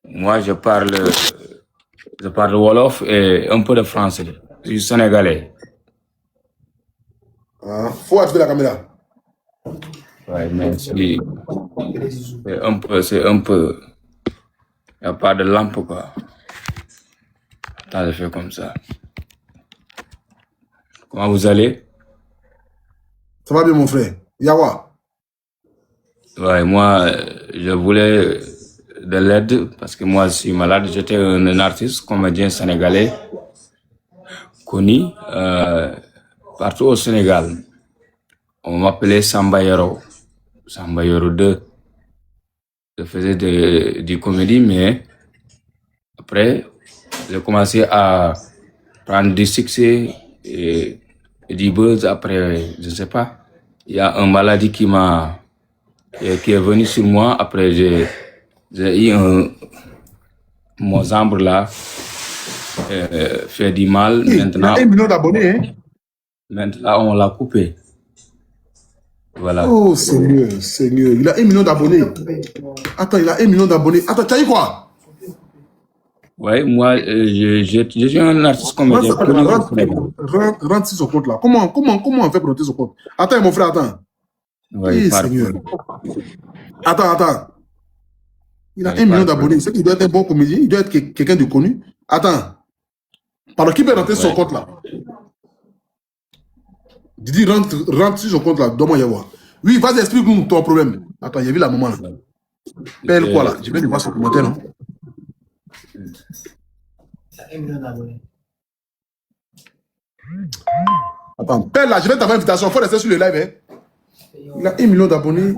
Moi, je parle Wolof et un peu de français. Je suis sénégalais. Ah, faut activer la caméra. Ouais, mais c'est un peu. Il n'y a pas de lampe, quoi. Attends, je fais comme ça. Comment vous allez? Ça va bien, mon frère. Yawa. Ouais, moi, je voulais de l'aide parce que moi, je suis malade. J'étais un artiste, comédien sénégalais, connu partout au Sénégal. On m'appelait Samba Yoro. Samba Yoro 2. Je faisais du comédie, mais après, j'ai commencé à prendre du succès et du buzz. Après, je ne sais pas, il y a une maladie qui est venue sur moi. Après, j'ai eu mon zambre là, fait du mal. Maintenant, il a 1 million d'abonnés, hein? Maintenant, on l'a coupé. Voilà. Oh, Seigneur, Seigneur. Il a 1 million d'abonnés. Attends, il a 1 million d'abonnés. Attends, tu as eu quoi? Ouais, moi, je suis un artiste comédien. Rentre sur son compte là. Comment on fait pour noter son compte? Attends, mon frère, attends. Ouais, Seigneur. Attends. Il a 1 million d'abonnés. C'est qu'il doit être un bon comédien. Il doit être quelqu'un de connu. Attends. Pardon, qui peut rentrer sur son compte là? Didi, rentre sur son compte là. Donne-moi y avoir. Oui, vas-y, explique-nous ton problème. Attends, j'ai vu la maman là. Pelle quoi là? Je viens de voir son commentaire, non? Attends, Pelle là, je vais t'avoir une invitation. Il faut rester sur le live, hein? Il a 1 million d'abonnés.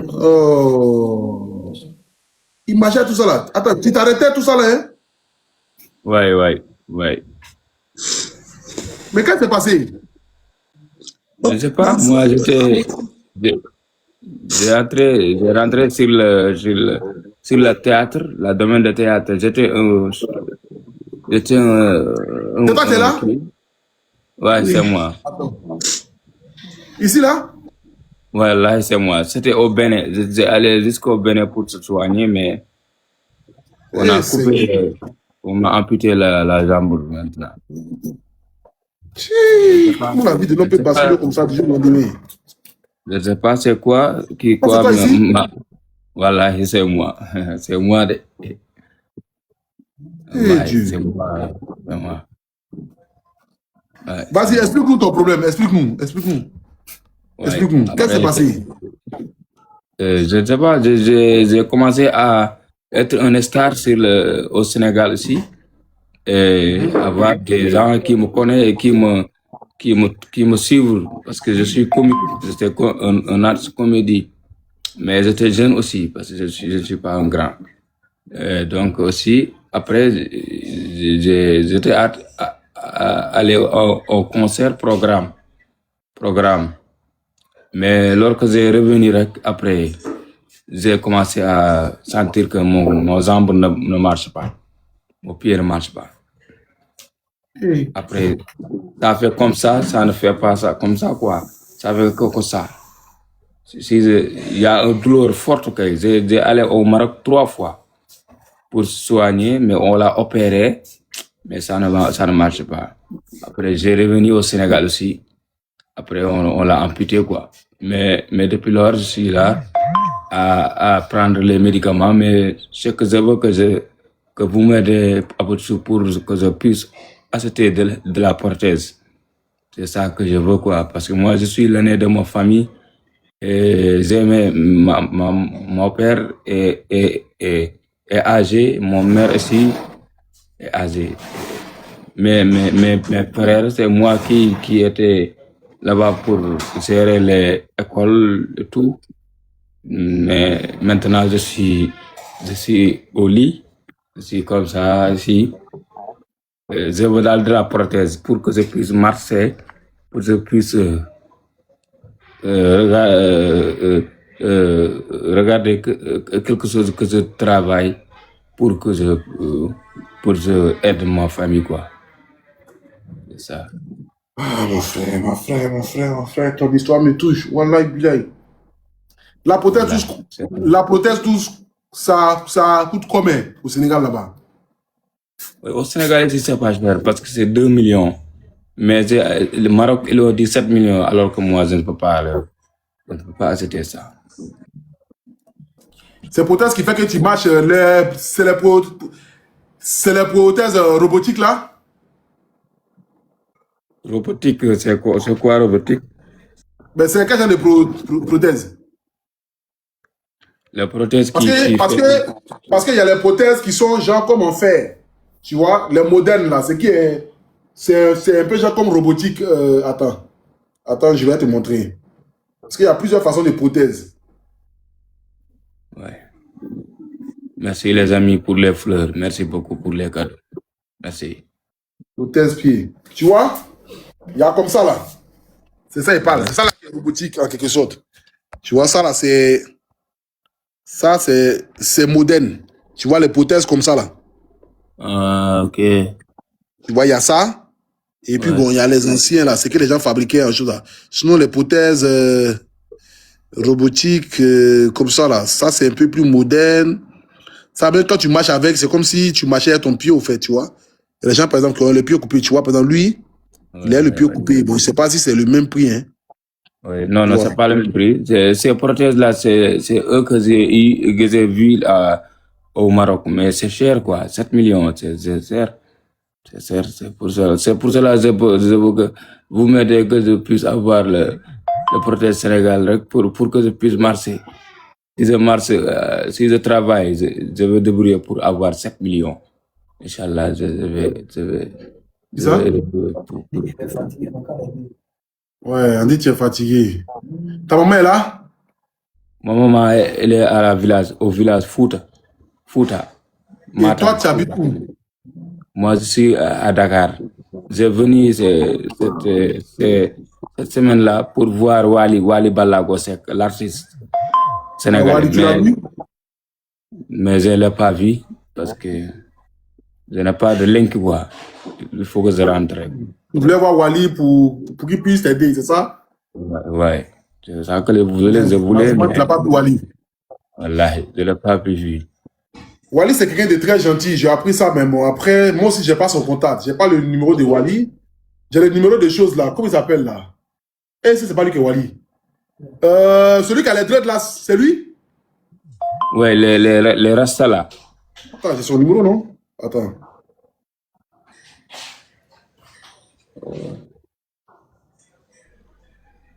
Oh. Imagine tout ça là. Attends, tu t'arrêtais tout ça là, hein? Ouais. Mais qu'est-ce qui s'est passé? Je ne sais pas, moi j'ai rentré sur le théâtre, le domaine de théâtre. J'étais un. C'est toi qui es là? Ouais, c'est moi. Ici là? Ouais, là c'est moi. C'était au Bénin. J'ai allé jusqu'au Bénin pour se soigner, mais on a coupé, on m'a amputé la jambe maintenant. Comment la vie de l'homme peut basculer comme ça du jour au lendemain? Je ne sais pas c'est quoi voilà, c'est moi. C'est moi. C'est moi. Ouais. Vas-y, explique-nous ton problème. Explique-nous. Explique-nous. Qu'est-ce qui s'est passé? Je ne sais pas. J'ai commencé à être un star au Sénégal aussi. Et avoir des gens qui me connaissent et qui me suivent parce que je suis comique. J'étais un artiste comédie. Mais j'étais jeune aussi parce que je ne suis pas un grand. Donc aussi, après, j'étais allé au concert programme. Mais lorsque j'ai revenu après, j'ai commencé à sentir que mon jambe ne marche pas. Mon pied ne marche pas. Après, ça fait comme ça ne fait pas ça, comme ça quoi. Ça fait que ça. Il y a une douleur forte que j'ai allé au Maroc 3 fois pour soigner, mais on l'a opéré, mais ça ne marche pas. Après, j'ai revenu au Sénégal aussi. Après, on l'a amputé quoi. Mais depuis lors, je suis là à prendre les médicaments, mais ce que je veux que vous m'aidez à votre sous pour que je puisse acheter de la prothèse. C'est ça que je veux quoi, parce que moi je suis l'aîné de ma famille et mon père est âgé, mon mère aussi est âgée. Mais mes frères, c'est moi qui était là-bas pour gérer les écoles et tout. Mais maintenant je suis au lit, je suis comme ça ici. Je veux de la prothèse pour que je puisse marcher, pour que je puisse regarder quelque chose que je travaille pour que je aide ma famille quoi. C'est ça. Ah, mon frère, ton histoire me touche. Wallahi billahi. La prothèse touche ça coûte combien au Sénégal là-bas? Au Sénégal, c'est pas cher parce que c'est 2 millions. Mais le Maroc, il a dit 7 millions, alors que moi, je ne peux pas, je ne peux pas acheter ça. C'est prothèse qui fait que tu marches, c'est les prothèses robotiques là? Robotique, c'est quoi robotique? Ben, c'est quel genre de prothèse? Les prothèses Parce qu'il y a les prothèses qui sont genre comme en fer. Tu vois, les modernes là, c'est un peu genre comme robotique. Attends, je vais te montrer. Parce qu'il y a plusieurs façons de prothèses. Ouais. Merci les amis pour les fleurs. Merci beaucoup pour les cadeaux. Merci. Prothèse pied. Tu vois, il y a comme ça là. C'est ça, il parle. C'est ça là qui est robotique en quelque sorte. Tu vois, ça là, c'est moderne. Tu vois les prothèses comme ça là. Ah, ok. Tu vois, il y a ça. Et puis bon, il y a les anciens là. C'est que les gens fabriquaient un chose là. Sinon, les prothèses robotiques comme ça là, ça c'est un peu plus moderne. Ça, même quand tu marches avec, c'est comme si tu marchais à ton pied au fait, tu vois. Et les gens, par exemple, qui ont le pied coupé, tu vois, par exemple, lui, il a le pied coupé. Bon, je ne sais pas si c'est le même prix, hein. Oui, non, c'est pas le même prix. Ces prothèses-là, c'est eux que j'ai vu au Maroc. Mais c'est cher, quoi. 7 millions, c'est cher. C'est cher, c'est pour cela. C'est pour cela que je veux que vous m'aidez que je puisse avoir le prothèse Sénégal pour que je puisse marcher. Si je marche, si je travaille, je vais débrouiller pour avoir 7 millions. Inch'Allah, je vais. Ça? Ouais, on dit que tu es fatigué. Ta maman est là? Ma maman, elle est au village Fouta. Et toi, tu habites où? Moi, je suis à Dakar. J'ai venu cette semaine-là pour voir Wali Ballago Seck, l'artiste sénégalais. Wali, tu l'as vu? Mais je ne l'ai pas vu parce que je n'ai pas de link, quoi. Il faut que je rentre. Tu voulais voir Wali pour qu'il puisse t'aider, c'est ça? Ouais. C'est ça que je voulais. Moi, tu n'as pas vu Wali. Wallahi, je ne l'ai pas vu. Wali, c'est quelqu'un de très gentil. J'ai appris ça même. Après, moi aussi, je n'ai pas son contact. Je n'ai pas le numéro de Wali. J'ai le numéro de choses là. Comment il s'appelle là? Et c'est pas lui qui est Wali. Celui qui a les dreads là, c'est lui? Ouais, les Rasta là. Attends, j'ai son numéro, non? Attends.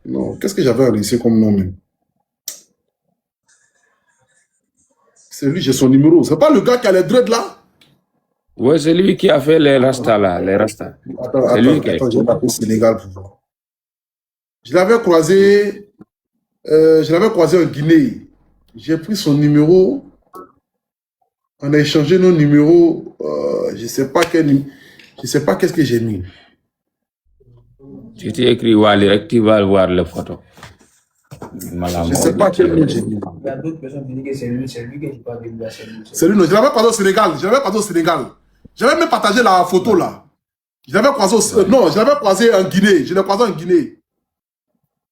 Non, qu'est-ce que j'avais laissé comme nom même? C'est lui, j'ai son numéro. C'est pas le gars qui a les dreads là? Ouais, c'est lui qui a fait les Rasta là, les Rasta. Attends, je vais taper Sénégal pour voir. Je l'avais croisé en Guinée. J'ai pris son numéro. On a échangé nos numéros. Je ne sais pas qu'est-ce que j'ai mis. Si tu écris Wali, tu vas voir les photos. Je ne sais pas quel nom j'ai mis. Il y a d'autres personnes qui disent que c'est lui que je parle de là. C'est lui, non. Je l'avais croisé au Sénégal. J'avais même partagé la photo là. Je l'avais croisé en Guinée. Je l'ai croisé en Guinée.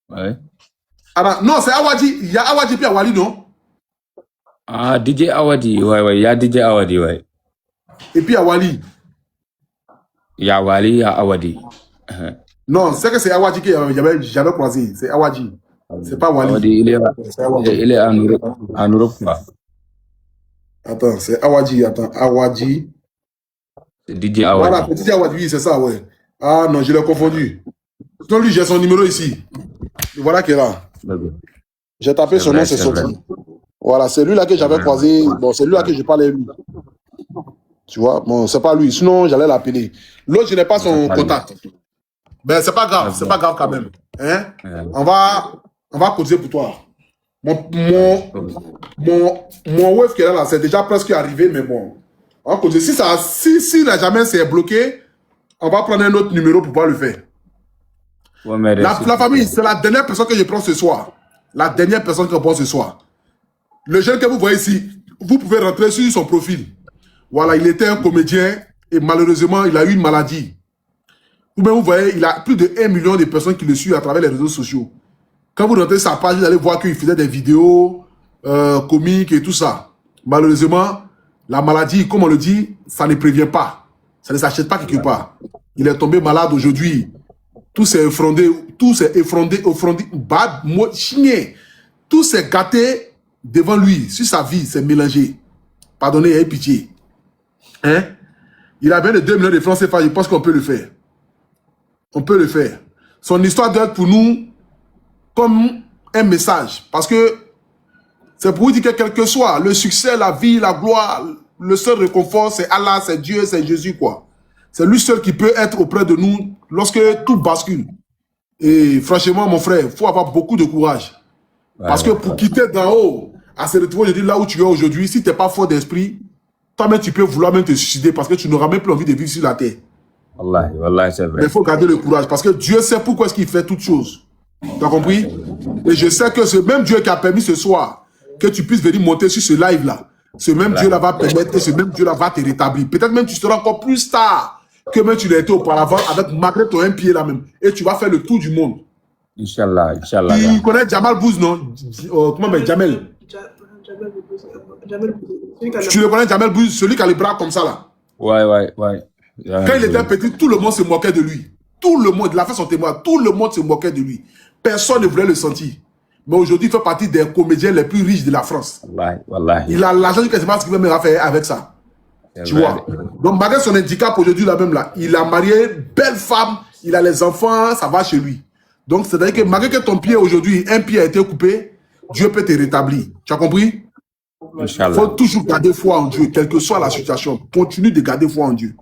Ouais. Alors, non, c'est Awadji. Il y a Awadji puis Wali, non? Ah, DJ Awadi, ouais, il y a DJ Awadi, ouais. Et puis Wali. Il y a Wali, il y a Awadi. Non, c'est que c'est Awadji que j'avais croisé. C'est Awadji. C'est pas Wali. Awadi, il est en Europe, quoi. Attends, c'est Awadji. Awadji. C'est DJ Awadi. Voilà, petit Awadji, oui, c'est ça, ouais. Ah non, je l'ai confondu. Sinon, lui, j'ai son numéro ici. Et voilà qu'il est là. J'ai tapé son nom, c'est sorti. Voilà, c'est lui là que j'avais croisé. Bon, c'est lui là que je parlais lui. Tu vois, bon, c'est pas lui. Sinon, j'allais l'appeler. L'autre, je n'ai pas son contact. Ben, c'est pas grave quand même. Hein? On va causer pour toi. Mon wave qui est là, c'est déjà presque arrivé, mais bon. On va causer. Si là jamais c'est bloqué, on va prendre un autre numéro pour pouvoir le faire. Ouais, la famille, c'est la dernière personne que je prends ce soir. La dernière personne que je prends ce soir. Le jeune que vous voyez ici, vous pouvez rentrer sur son profil. Voilà, il était un comédien et malheureusement, il a eu une maladie. Vous voyez, il a plus de 1 million de personnes qui le suivent à travers les réseaux sociaux. Quand vous rentrez sur sa page, vous allez voir qu'il faisait des vidéos comiques et tout ça. Malheureusement, la maladie, comme on le dit, ça ne prévient pas. Ça ne s'achète pas quelque part. Il est tombé malade aujourd'hui. Tout s'est effondré, tout s'est effondré, tout s'est gâté devant lui, sur sa vie, c'est mélangé. Pardonnez, ayez pitié. Hein? Il a bien de 2 millions de francs CFA, je pense qu'on peut le faire. On peut le faire. Son histoire doit être pour nous comme un message. Parce que c'est pour vous dire que quel que soit le succès, la vie, la gloire, le seul réconfort, c'est Allah, c'est Dieu, c'est Jésus, quoi. C'est lui seul qui peut être auprès de nous lorsque tout bascule. Et franchement, mon frère, il faut avoir beaucoup de courage. Parce que pour quitter d'en haut, à se retrouver aujourd'hui là où tu es aujourd'hui, si tu n'es pas fort d'esprit, toi-même tu peux vouloir même te suicider parce que tu n'auras même plus envie de vivre sur la terre. Wallahi, wallahi, c'est vrai. Mais il faut garder le courage parce que Dieu sait pourquoi est-ce qu'il fait toutes choses. Tu as compris? Et je sais que ce même Dieu qui a permis ce soir que tu puisses venir monter sur ce live-là, ce même Dieu-là va permettre et ce même Dieu-là va te rétablir. Peut-être même tu seras encore plus tard que même tu l'as été auparavant avec malgré ton un pied là même. Et tu vas faire le tour du monde. Inch'Allah, Inch'Allah. Tu connais Jamal Bouz, non? Comment mais Jamel? Tu le connais, Jamel Bouz, celui qui a les bras comme ça là? Ouais. Quand il était petit, tout le monde se moquait de lui. Tout le monde, il a fait son témoin, tout le monde se moquait de lui. Personne ne voulait le sentir. Mais aujourd'hui, il fait partie des comédiens les plus riches de la France. Wallahi. Il a l'argent du quasiment ce qu'il veut faire avec ça. Tu vois. Donc, malgré son handicap aujourd'hui, là même là, il a marié une belle femme, il a les enfants, ça va chez lui. Donc, c'est-à-dire que malgré que ton pied aujourd'hui, un pied a été coupé, Dieu peut te rétablir. Tu as compris? Il faut toujours garder foi en Dieu, quelle que soit la situation. Continue de garder foi en Dieu.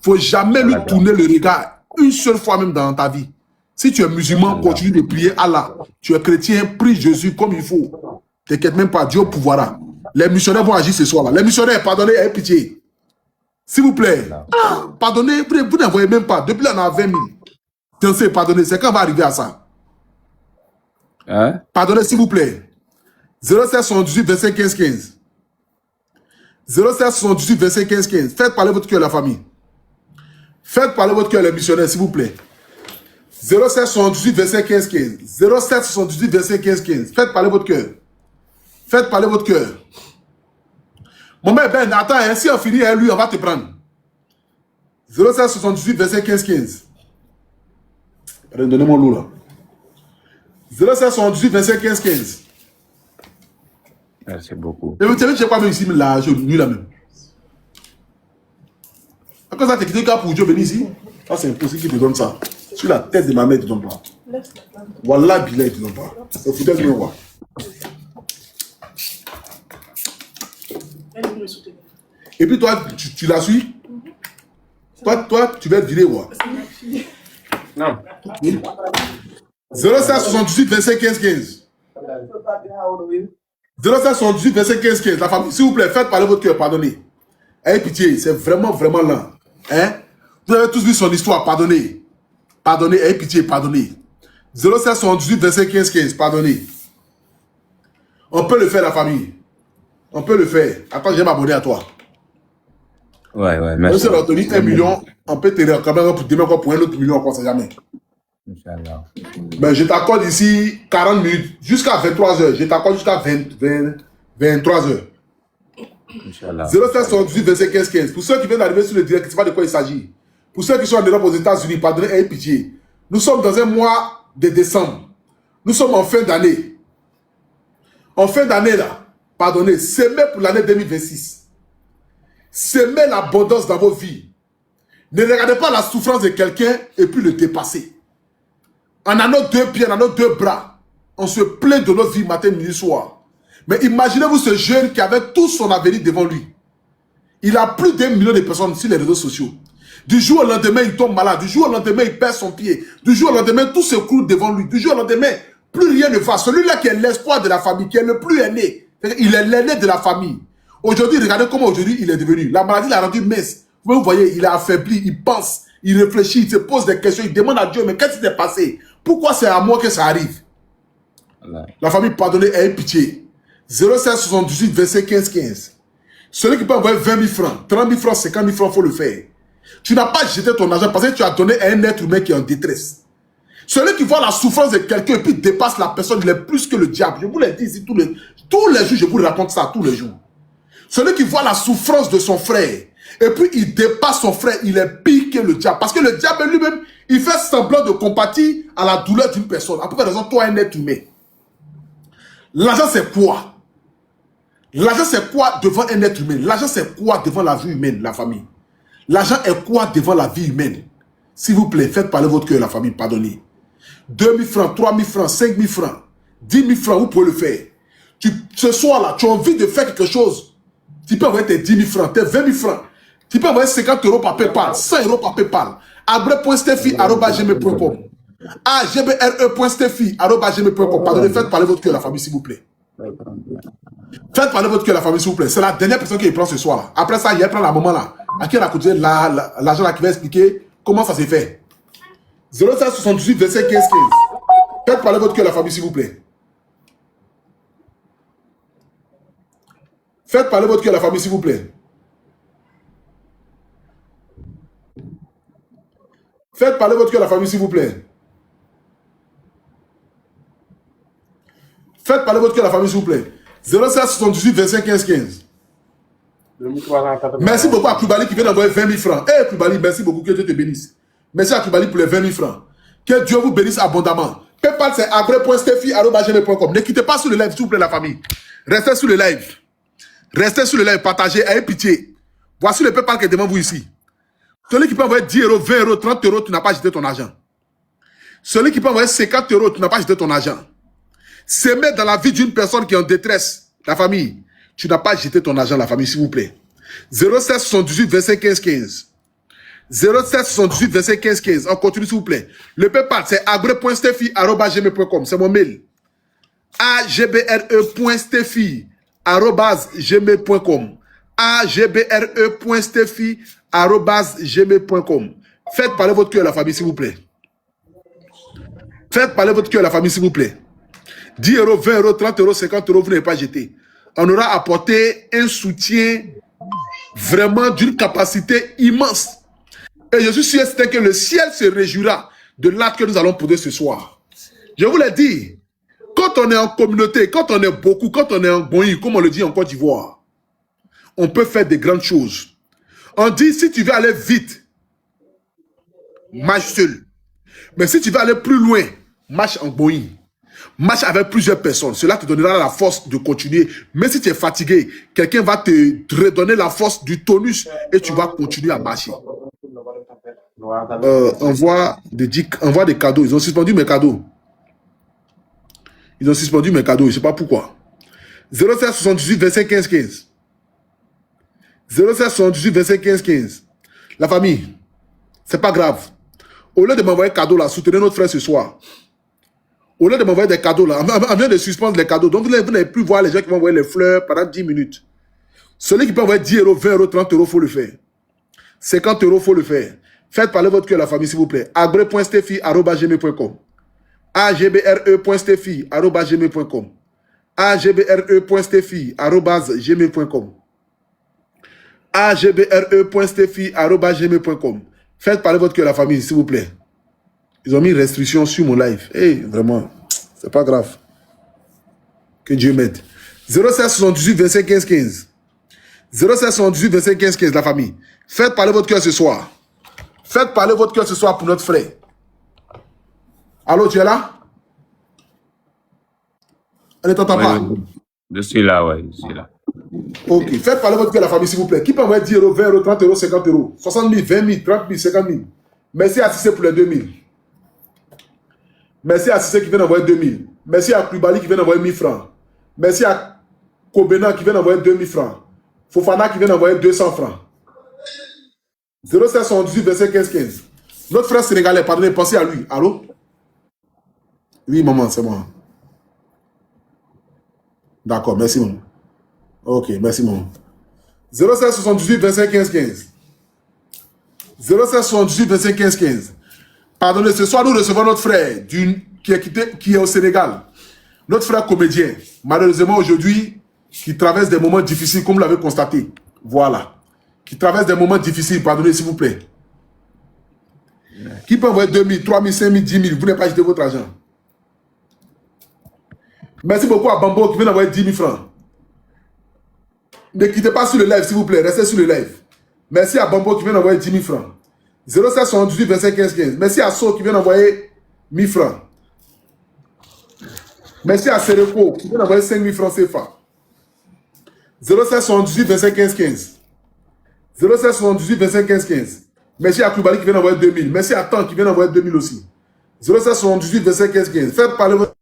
Il ne faut jamais lui tourner le regard une seule fois même dans ta vie. Si tu es musulman, continue de prier Allah. Tu es chrétien, prie Jésus comme il faut. T'inquiète même pas, Dieu pouvoira. Les missionnaires vont agir ce soir-là. Les missionnaires, pardonnez, ayez pitié. S'il vous plaît, pardonnez, vous n'envoyez même pas. Depuis là, on a 20 000. Dansez, pardonnez, c'est quand on va arriver à ça. Hein? Pardonnez, s'il vous plaît. 0778 25 15 15. 0778 25 15 15. Faites parler votre cœur, la famille. Faites parler votre cœur, les missionnaires, s'il vous plaît. 0778 25 15 15. 0778 25 15 15. Faites parler votre cœur. Faites parler votre cœur. Mon mère, Ben, attends, hein, si on finit, lui, on va te prendre. 0778 25 15 15. Donnez-moi l'eau là. 0778 25 15 15. Merci beaucoup. Et vous savez, je sais pas même ici, mais là, je suis là même. Quand ça, t'es quitté pour Dieu venir ici, ça c'est impossible qu'il te donne ça. Sur la tête de ma mère, il te donne pas. Wallah, Billah, il te donne pas. C'est foutu de moi. Et puis toi, tu la suis? Toi, tu vas être viré, quoi. Non. 0778 25 15 15. 0778 25 15 15. La famille, s'il vous plaît, faites parler votre cœur, pardonnez. Ayez pitié, c'est vraiment, vraiment lent. Hein? Vous avez tous vu son histoire, pardonnez. Pardonnez, ayez pitié, pardonnez. 0778 25 15 15, pardonnez. On peut le faire, la famille. On peut le faire. Attends, je vais m'abonner à toi. Ouais, merci. Si on a obtenu 1 million, on peut te réclamer pour demain pour un autre million, on ne sait jamais. Inch'Allah. Ben, je t'accorde ici 40 minutes, jusqu'à 23 h. Je t'accorde jusqu'à 23 h. Inch'Allah. 0778 25 15 15. Pour ceux qui viennent d'arriver sur le direct, tu sais pas de quoi il s'agit. Pour ceux qui sont en Europe, aux États-Unis, pardonnez, ayez pitié. Nous sommes dans un mois de décembre. Nous sommes en fin d'année. En fin d'année, là, pardonnez, semez pour l'année 2026. Semez l'abondance dans vos vies. Ne regardez pas la souffrance de quelqu'un et puis le dépasser. On a nos 2 pieds, on a nos 2 bras. On se plaint de notre vie matin, midi, soir. Mais imaginez-vous ce jeune qui avait tout son avenir devant lui. Il a plus d'1 million de personnes sur les réseaux sociaux. Du jour au lendemain, il tombe malade. Du jour au lendemain, il perd son pied. Du jour au lendemain, tout se coule devant lui. Du jour au lendemain, plus rien ne va. Celui-là qui est l'espoir de la famille, qui est le plus aîné. Il est l'aîné de la famille. Aujourd'hui, regardez comment aujourd'hui il est devenu. La maladie l'a rendu mince. Vous voyez, il est affaibli, il pense, il réfléchit, il se pose des questions, il demande à Dieu, mais qu'est-ce qui s'est passé? Pourquoi c'est à moi que ça arrive? La famille, pardonnez, ayez pitié. 0778 25 15 15. Celui qui peut envoyer 20 000 francs, 30 000 francs, 50 000 francs, il faut le faire. Tu n'as pas jeté ton argent parce que tu as donné à un être humain qui est en détresse. Celui qui voit la souffrance de quelqu'un et puis dépasse la personne, il est plus que le diable. Je vous l'ai dit ici tous les jours, je vous raconte ça tous les jours. Celui qui voit la souffrance de son frère, et puis il dépasse son frère, il est pire que le diable. Parce que le diable lui-même, il fait semblant de compatir à la douleur d'une personne. À peu près raison, toi, un être humain. L'argent, c'est quoi? L'argent, c'est quoi devant un être humain? L'argent, c'est quoi devant la vie humaine, la famille? L'argent est quoi devant la vie humaine? S'il vous plaît, faites parler votre cœur, la famille, pardonnez. 2 000 francs, 3 000 francs, 5 000 francs, 10 000 francs, vous pouvez le faire. Ce soir-là, tu as envie de faire quelque chose. Tu peux envoyer tes 10 000 francs, tes 20 000 francs. Tu peux envoyer 50 € par PayPal, 100 € par PayPal. abre.steffi@gmail.com. agbre.steffi@gmail.com. Pardonnez, faites parler votre cœur, la famille, s'il vous plaît. Faites parler votre cœur, la famille, s'il vous plaît. C'est la dernière personne qui prend ce soir là. Après ça, il prend la maman là. À qui elle a coûté l'argent là qui va expliquer comment ça s'est fait. 0778 25 15 15. Faites parler votre cœur, la famille, s'il vous plaît. Faites parler votre cœur, la famille, s'il vous plaît. Faites parler votre cœur, la famille, s'il vous plaît. Faites parler votre cœur, la famille, s'il vous plaît. 0778 25 15 15. Merci beaucoup à Kloubali qui vient d'envoyer 20 000 francs. Eh, Kloubali, merci beaucoup, que Dieu te bénisse. Merci à Kloubali pour les 20 000 francs. Que Dieu vous bénisse abondamment. PayPal, c'est abre.steffi@gmail.com. Ne quittez pas sur le live, s'il vous plaît, la famille. Restez sur le live. Restez sur le live, partagez, ayez pitié. Voici le PayPal qui est devant vous ici. Celui qui peut envoyer 10 €, 20 €, 30 €, tu n'as pas jeté ton argent. Celui qui peut envoyer 50 €, tu n'as pas jeté ton argent. C'est mettre dans la vie d'une personne qui est en détresse, la famille. Tu n'as pas jeté ton argent, la famille, s'il vous plaît. 07 78 25 15 15. 07 78 25 15 15. On continue, s'il vous plaît. Le PayPal, c'est agbre.steffi@gmail.com. C'est mon mail. agbre.steffi@gmail.com. agbre.steffi@gmail.com. Faites parler votre cœur, la famille, s'il vous plaît. Faites parler votre cœur, la famille, s'il vous plaît. 10 €, 20 €, 30 €, 50 €, vous n'avez pas jeté. On aura apporté un soutien vraiment d'une capacité immense. Et je suis sûr et certain que le ciel se réjouira de l'acte que nous allons poser ce soir. Je vous l'ai dit, quand on est en communauté, quand on est beaucoup, quand on est en Boï, comme on le dit en Côte d'Ivoire, on peut faire de grandes choses. On dit, si tu veux aller vite, marche seul. Mais si tu veux aller plus loin, marche en Boï. Marche avec plusieurs personnes. Cela te donnera la force de continuer. Mais si tu es fatigué, quelqu'un va te redonner la force du tonus et tu vas continuer à marcher. Envoie des cadeaux. Ils ont suspendu mes cadeaux. Ils ont suspendu mes cadeaux. Je ne sais pas pourquoi. 07 78 25 15 15. 07 78 25 15 15. La famille, c'est pas grave. Au lieu de m'envoyer un cadeau là, soutenez notre frère ce soir. Au lieu de m'envoyer des cadeaux là, on vient de suspendre les cadeaux. Donc vous n'allez plus voir les gens qui vont envoyer les fleurs pendant 10 minutes. Celui qui peut envoyer 10 €, 20 €, 30 €, il faut le faire. 50 €, il faut le faire. Faites parler votre cœur, la famille, s'il vous plaît. agbre.steffi@gmail.com. agbre.steffi@gmail.com. agbre.steffi@gmail.com. agbre.steffi@gmail.com. Faites parler votre cœur, la famille, s'il vous plaît. Ils ont mis restriction sur mon live. Hey, vraiment, c'est pas grave. Que Dieu m'aide. 07 78 25 15 15. 07 78 25 15 15, la famille. Faites parler votre cœur ce soir. Faites parler votre cœur ce soir pour notre frère. Allô, tu es là? Elle ne t'entend pas? Je suis là, ouais, je suis là. Ok, faites parler votre cœur, la famille, s'il vous plaît. Qui peut envoyer 10 €, 20 €, 30 €, 50 €, 60 000, 20 000, 30 000, 50 000. Merci à Cissé pour les 2 000. Merci à Cissé qui vient d'envoyer 2 000. Merci à Kloubali qui vient d'envoyer 1 000 francs. Merci à Kobena qui vient d'envoyer 2 000 francs. Fofana qui vient d'envoyer 200 francs. 07 78 25 15 15. Notre frère sénégalais, pardonnez, pensez à lui. Allô? Oui, maman, c'est moi. D'accord, merci, maman. Ok, merci, maman. 07 78 25 15 15. 07 78 25 15 15. Pardonnez, ce soir, nous recevons notre frère qui est au Sénégal. Notre frère comédien. Malheureusement, aujourd'hui, qui traverse des moments difficiles, comme vous l'avez constaté. Voilà. Qui traverse des moments difficiles, pardonnez, s'il vous plaît. Qui peut envoyer 2 000, 3 000, 5 000, 10 000, vous n'avez pas jeté votre argent. Merci beaucoup à Bambo qui vient d'envoyer 10 000 francs. Ne quittez pas sur le live, s'il vous plaît. Restez sur le live. Merci à Bambo qui vient d'envoyer 10 000 francs. 0778 25 15 15. Merci à So qui vient d'envoyer 1000 francs. Merci à Sereko qui vient d'envoyer 5 000 francs CFA. 0778 25 15 15. 0778 25 15 15. Merci à Kloubali qui vient d'envoyer 2000. Merci à Tan qui vient d'envoyer 2000 aussi. 0778 25 15 15. Faites parler votre...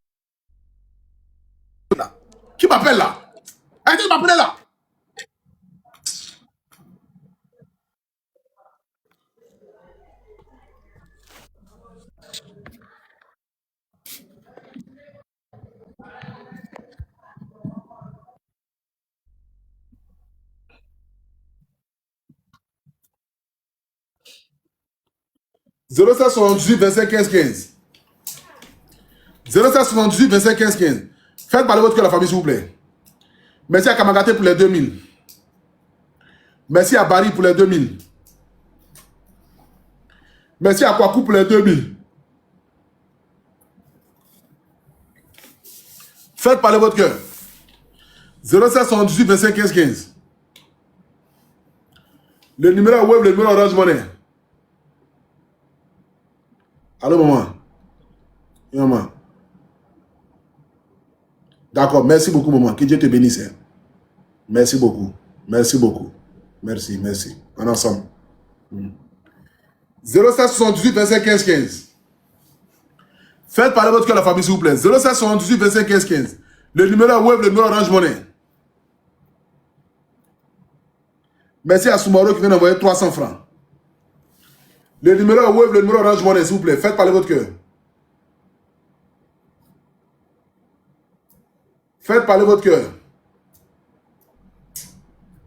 Qui m'appelle là? Arrêtez de m'appeler là. « 0778 25 15 15. 0778 25 15 15. Faites parler votre cœur, la famille, s'il vous plaît. Merci à Kamagaté pour les 2000. Merci à Barry pour les 2000. Merci à Kwaku pour les 2000. Faites parler votre cœur. 0778 25 15 15. Le numéro web, le numéro Orange Money. Allô, maman. Maman. D'accord, merci beaucoup, maman. Que Dieu te bénisse. Hein. Merci beaucoup. Merci beaucoup. Merci, merci. On est ensemble. 0778 25 15 15. Faites parler votre cœur, la famille, s'il vous plaît. 0778 25 15 15. Le numéro web, le numéro Orange Money. Merci à Soumaro qui vient d'envoyer 300 francs. Le numéro web, le numéro Orange Money, s'il vous plaît. Faites parler votre cœur. Faites parler votre cœur.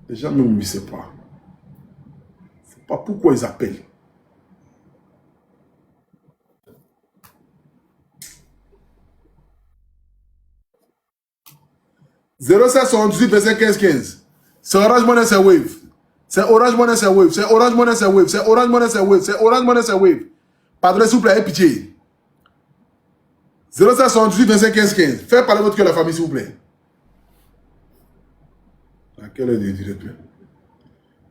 Les gens ne me disent pas. C'est pas pourquoi ils appellent. « 0778 25 15 15. C'est Orange Money, c'est Wave. C'est Orange Money, c'est Wave. C'est Orange Money, c'est Wave. C'est Orange Money, c'est Wave. C'est Orange Money, c'est Wave. Padre, s'il vous plaît, pitié. 0778 25 15 15. Faites parler votre cœur, la famille, s'il vous plaît. À quelle heure de direct?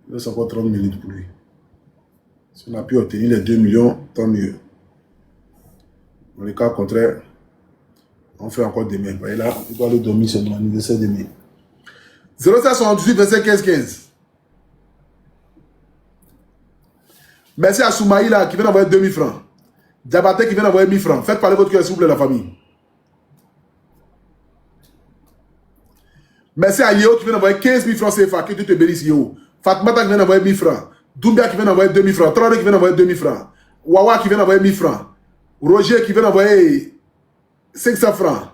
Il reste encore 30 minutes pour lui. Si on a pu obtenir les 2 millions, tant mieux. Dans le cas contraire, on fait encore demain. Vous voyez là, il doit aller dormir sur mon anniversaire demain. 0778 25 15 15. Merci à Soumaïla qui vient d'envoyer 2000 francs. Diabaté qui vient d'envoyer 1000 francs. Faites parler votre cœur, s'il vous plaît, la famille. Merci à Yeo qui vient d'envoyer 15 000 francs CFA. Que Dieu te bénisse, Yeo. Fatmata qui vient d'envoyer 1000 francs. Doumbia qui vient d'envoyer 2000 francs. Traoré qui vient d'envoyer 2000 francs. Wawa qui vient d'envoyer 1000 francs. Roger qui vient d'envoyer 500 francs.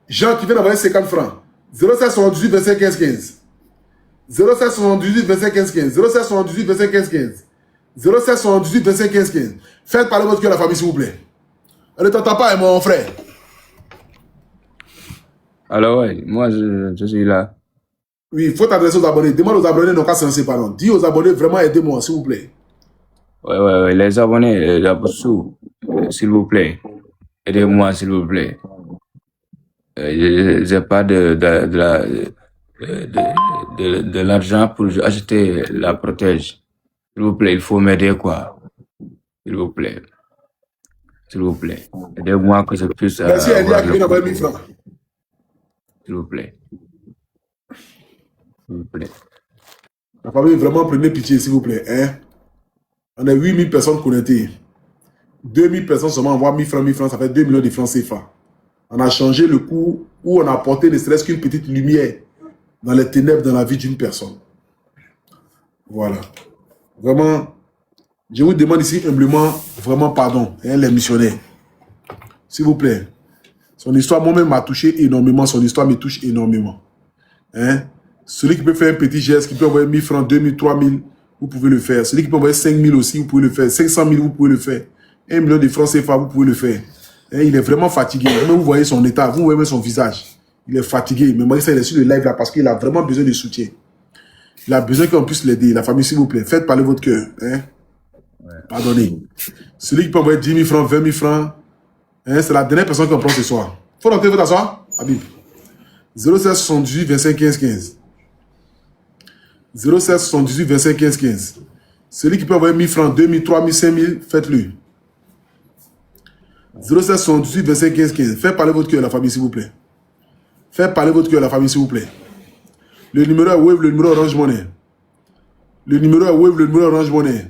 Jean qui vient d'envoyer 50 francs. 0778 25 15 15. 0778 25 15 15. 0778 25 15 15. 0778 25 15 15. Faites parler votre cœur, la famille, s'il vous plaît. On ne t'entend pas, mon frère. Alors, ouais, moi, je suis là. Oui, il faut t'adresser aux abonnés. Demande aux abonnés, non, qu'à se lancer, pardon. Dis aux abonnés, vraiment, aidez-moi, s'il vous plaît. Ouais, les abonnés, s'il vous plaît. Aidez-moi, s'il vous plaît. J'ai pas de l'argent pour acheter la protège. S'il vous plaît, il faut m'aider, quoi. S'il vous plaît. S'il vous plaît. Aidez-moi que je puisse... Merci à Elia qui vient d'envoyer 1000 francs. S'il vous plaît. S'il vous plaît. La famille, vraiment, prenez pitié, s'il vous plaît. Hein? On a 8000 personnes connectées. 2000 personnes seulement envoient 1000 francs, ça fait 2 millions de francs CFA. On a changé le coût où on a apporté ne serait-ce qu'une petite lumière dans les ténèbres dans la vie d'une personne. Voilà. Vraiment, je vous demande ici humblement, vraiment pardon, hein, les missionnaires. S'il vous plaît. Son histoire, moi-même, m'a touché énormément. Son histoire me touche énormément. Hein? Celui qui peut faire un petit geste, qui peut envoyer 1000 francs, 2000, 3000, vous pouvez le faire. Celui qui peut envoyer 5000 aussi, vous pouvez le faire. 500 000, vous pouvez le faire. 1 million de francs CFA, vous pouvez le faire. Hein? Il est vraiment fatigué. Même vous voyez son état, vous voyez son visage. Il est fatigué. Mais moi, il est sur le live là parce qu'il a vraiment besoin de soutien. Il a besoin qu'on puisse l'aider. La famille, s'il vous plaît, faites parler votre cœur. Hein? Ouais. Pardonnez. Celui qui peut envoyer 10 000 francs, 20 000 francs, hein, c'est la dernière personne qu'on prend ce soir. Faut rentrer, vous t'asseoir, Habib. 0778 25 15 15. 07 78 25 15 15. Celui qui peut envoyer 1000 francs, 2000, 3000, 5000, faites-le. 07 78 25 15 15. Faites parler votre cœur, la famille, s'il vous plaît. Faites parler votre cœur, la famille, s'il vous plaît. Le numéro est Wave, le numéro Orange Money. Le numéro est Wave, le numéro Orange Money.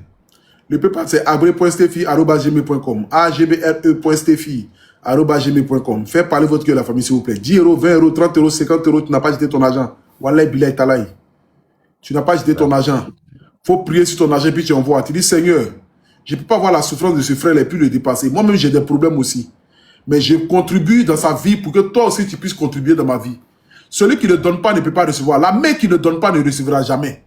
Le PayPal, c'est abre.stefi@gmail.com. agbre.stefi@gmail.com. Faites parler votre cœur, la famille, s'il vous plaît. 10 euros, 20 euros, 30 euros, 50 euros, tu n'as pas jeté ton argent. Wallah, bilay talay. Tu n'as pas jeté ton argent. Il faut prier sur ton argent, puis tu envoies. Tu dis, Seigneur, je ne peux pas voir la souffrance de ce frère et puis le dépasser. Moi-même, j'ai des problèmes aussi. Mais je contribue dans sa vie pour que toi aussi, tu puisses contribuer dans ma vie. Celui qui ne donne pas ne peut pas recevoir. La main qui ne donne pas ne recevra jamais.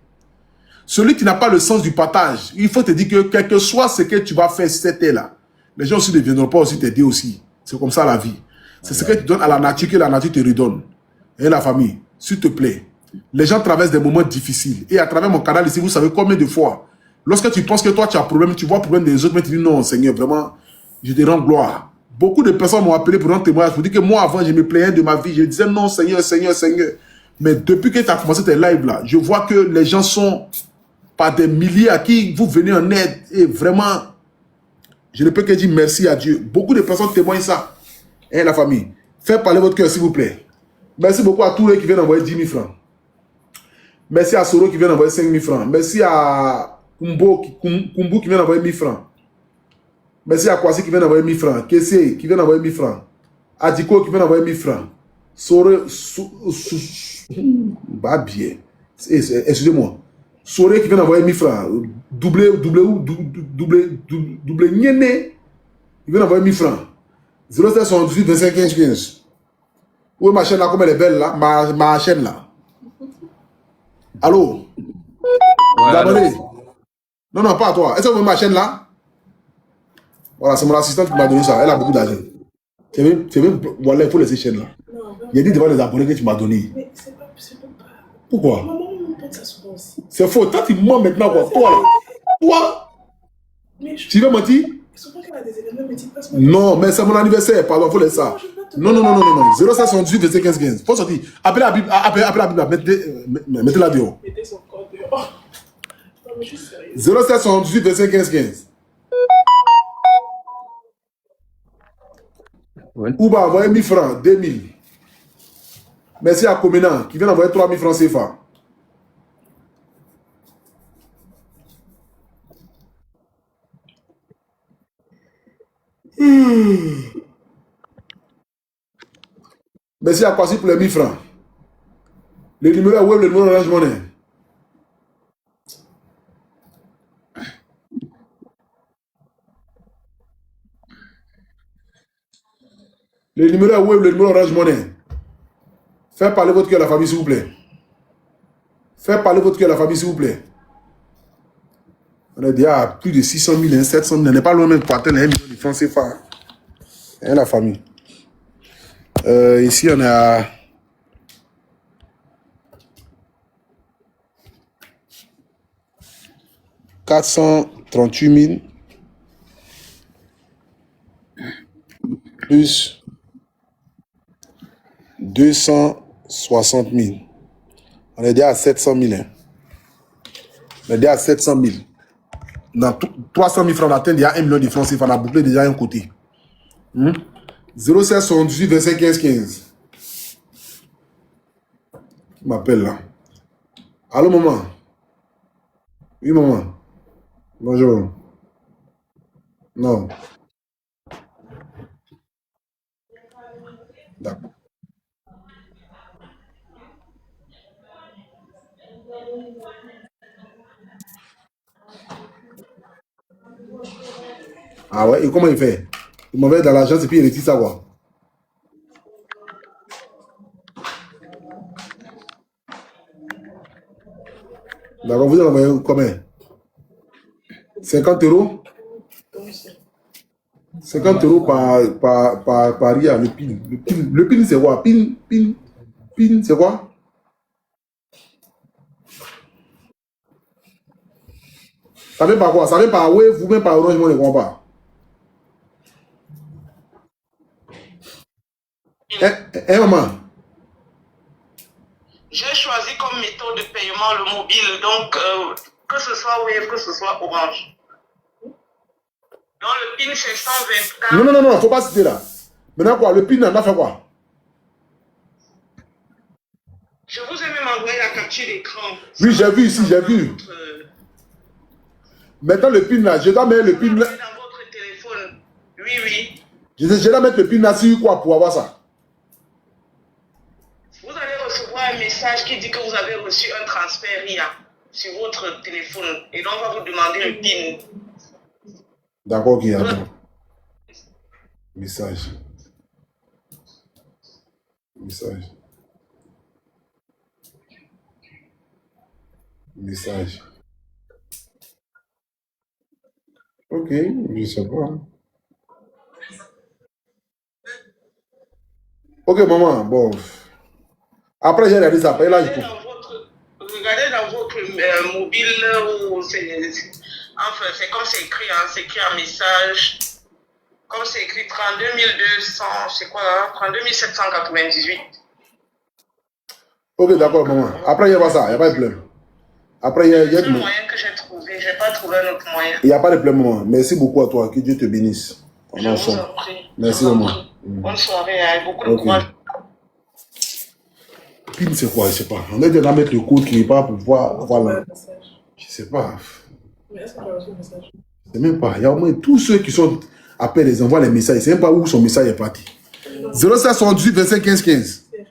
Celui qui n'a pas le sens du partage, il faut te dire que quel que soit ce que tu vas faire cette là, les gens aussi ne viendront pas aussi t'aider aussi. C'est comme ça la vie. C'est ce que tu donnes à la nature que la nature te redonne. Et la famille, s'il te plaît, les gens traversent des moments difficiles. Et à travers mon canal ici, vous savez combien de fois, lorsque tu penses que toi tu as un problème, tu vois le problème des autres, mais tu dis non Seigneur, vraiment, je te rends gloire. Beaucoup de personnes m'ont appelé pour rendre témoignage, pour dire que moi avant je me plaignais de ma vie, je disais non Seigneur, Seigneur, Seigneur. Mais depuis que tu as commencé tes lives là, je vois que les gens sont par des milliers à qui vous venez en aide. Et vraiment, je ne peux que dire merci à Dieu. Beaucoup de personnes témoignent ça. Et la famille, faites parler votre cœur s'il vous plaît. Merci beaucoup à tous les qui viennent envoyer 10 000 francs. Merci à Soro qui vient d'envoyer 5 000 francs. Merci à Kumbu qui vient d'envoyer 1000 francs. Merci à Kwasi qui vient d'envoyer 1000 francs. Kessé qui vient d'envoyer 1000 francs. Adiko qui vient d'envoyer 1000 francs. Soro... Bah bien. Excusez-moi. Soré qui vient d'envoyer 1000 francs. Doublé Nyene. Il vient d'envoyer 1000 francs. 0778 25 15 15. Où est ma chaîne là? Comme elle est belle là? Ma chaîne là. Allô? Ouais, allô? Non, non, pas à toi. Est-ce que vous voyez ma chaîne là? Voilà, c'est mon assistante qui m'a donné ça. Elle a beaucoup d'argent. C'est même, voilà, il faut laisser chaîne là. Il a dit devant les abonnés que tu m'as donné. Mais c'est pas pas. Pourquoi? Maman me montre ça souvent aussi. C'est faux. Toi, tu mens maintenant quoi? Toi? Tu veux mentir? Souvent qu'elle a des événements, mais tu passes. Non, mais c'est mon anniversaire. Pardon, il faut laisser ça. Non. 0778 25 15 15. Faut sortir. Appelez la Bible. Mettez-la dehors. Mettez son corps dehors. Non, mais je suis sérieux. 0778 25 15 15. Ouais. Ouba, envoyez 1000 francs, 2000. Merci à Komena qui vient d'envoyer 3000 francs CFA. Merci à Kwasi pour les 1000 francs. Le numéro est web, le numéro Orange Money. Le numéro est web, le numéro Orange Money. Faites parler votre cœur à la famille, s'il vous plaît. Faites parler votre cœur à la famille, s'il vous plaît. On est déjà à plus de 600 000, 700 000. On n'est pas loin même pour atteindre 1 million de francs CFA. Et la famille. Ici, on est à... « 438 000 plus 260 000. On est déjà à 700 000. Hein. On est déjà à 700 000. Dans 300 000 francs, on atteint déjà 1 million de francs CFA. On a bouclé déjà un côté. 07 78 25 15 15. Qui m'appelle là? Allô, maman? Oui, maman. Bonjour. Non. D'accord. Ah ouais, et comment il fait? Il m'envoie dans l'agence et puis il retire ça quoi? D'accord, vous avez envoyé combien? 50 euros? 50 euros par RIA, le PIN. Le PIN, c'est quoi? PIN, c'est quoi? Ça vient par quoi? Ça vient par Wave ou même par Orange Money, je ne comprends pas. Maman. J'ai choisi comme méthode de paiement uniquement le mobile. Donc, que ce soit Wave, que ce soit Orange. Donc, le PIN, c'est 124. Non, non, non, non, faut pas citer là. Maintenant quoi, le PIN, on a fait quoi? Je vous ai même envoyé la capture d'écran. Oui, j'ai vu ici, j'ai vu. Maintenant, le PIN là, je dois mettre le PIN là. Dans votre téléphone. Oui, oui. Je dois mettre le PIN là sur quoi pour avoir ça? Vous allez recevoir un message qui dit que vous avez reçu un transfert RIA sur votre téléphone. Et donc, on va vous demander le PIN. D'accord, ok, attends. Message. Message. Message. Ok, je sais pas. Ok, maman, bon. Après, j'ai regardé ça. Là, Regardez dans votre mobile où c'est... Enfin, c'est comme c'est écrit, hein, c'est écrit en message. Comme c'est écrit 32 200, c'est quoi là? 32 798. Ok, d'accord, maman. Après, il n'y a pas ça, il n'y a pas de problème. Après, il y a C'est le moyen que j'ai trouvé. Je n'ai pas trouvé un autre moyen. Il n'y a pas de problème, maman. Merci beaucoup à toi. Que Dieu te bénisse. Je vous en prie. Merci, maman. Bonne soirée, hein, beaucoup de courage. PIN, c'est quoi? Je ne sais pas. On est déjà mettre le code qui n'est pas pour pouvoir. Voilà. Je ne sais pas. Mais est-ce qu'on a reçu le message? Je ne sais même pas. Il y a au moins tous ceux qui sont appelés, ils envoient les messages. Je ne sais même pas où son message est parti. 0778 25 15 15. C'est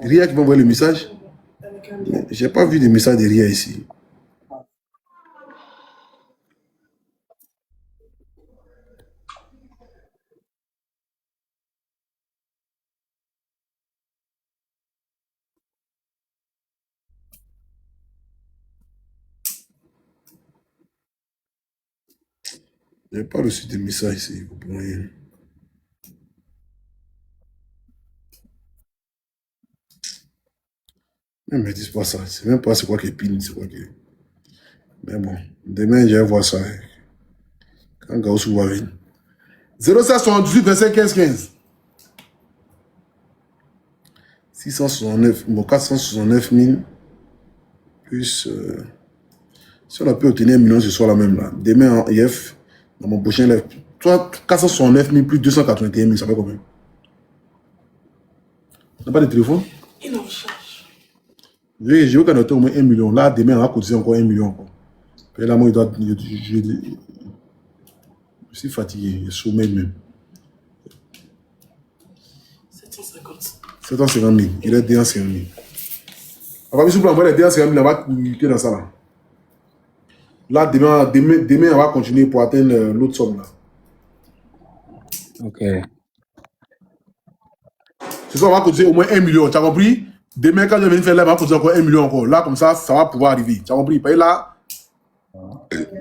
Ria qui va envoyer le message. Ria qui va envoyer le message? Avec un lien. Je n'ai pas vu de message de Ria ici. Je n'ai pas reçu de message ici. Vous pourriez... Ne me dis pas ça. Je ne sais même pas c'est quoi qui est PIN. C'est quoi qui est... Mais bon, demain, je vais voir ça. Quand Gaussou va venir. 0778 25 15 15. 669, bon, 469 000 plus. Si on a pu obtenir 1 million ce soir là même là. Demain en IF, dans mon prochain live. Toi, 469 000 plus 281 000, ça fait combien? Tu n'as pas de téléphone? Il en charge. J'ai vu qu'on a au moins 1 million. Là, demain, on va cotiser encore 1 million. Quoi. Et là, moi, je suis fatigué, je sommeil même. 750 000. Il est 250 000. On va s'il vous plaît, les 250 000, on va cliquer dans ça là. Là, demain, on va continuer pour atteindre l'autre somme là. Ok. Ce soir, on va cotiser au moins 1 million. Tu as compris? Demain, quand je vais venir faire là, on va cotiser encore 1 million encore. Là, comme ça, ça va pouvoir arriver. Tu as compris? Et là,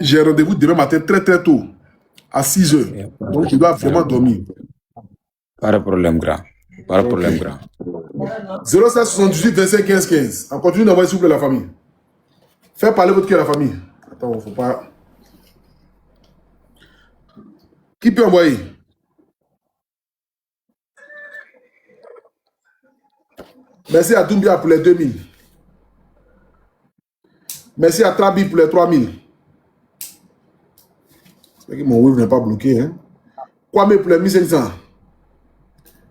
j'ai rendez-vous demain matin très très tôt, à 6 h. Donc, je dois vraiment dormir. Pas de problème, grand. Pas de problème, grand. 0778 25 15 15. On continue d'envoyer s'il vous plaît la famille. Faites parler votre cœur à la famille. Attends, il ne faut pas. Qui peut envoyer? Merci à Doumbia pour les 2000. Merci à Trabi pour les 3000. C'est que mon wave n'est pas bloqué. Hein? Kwame pour les 1500.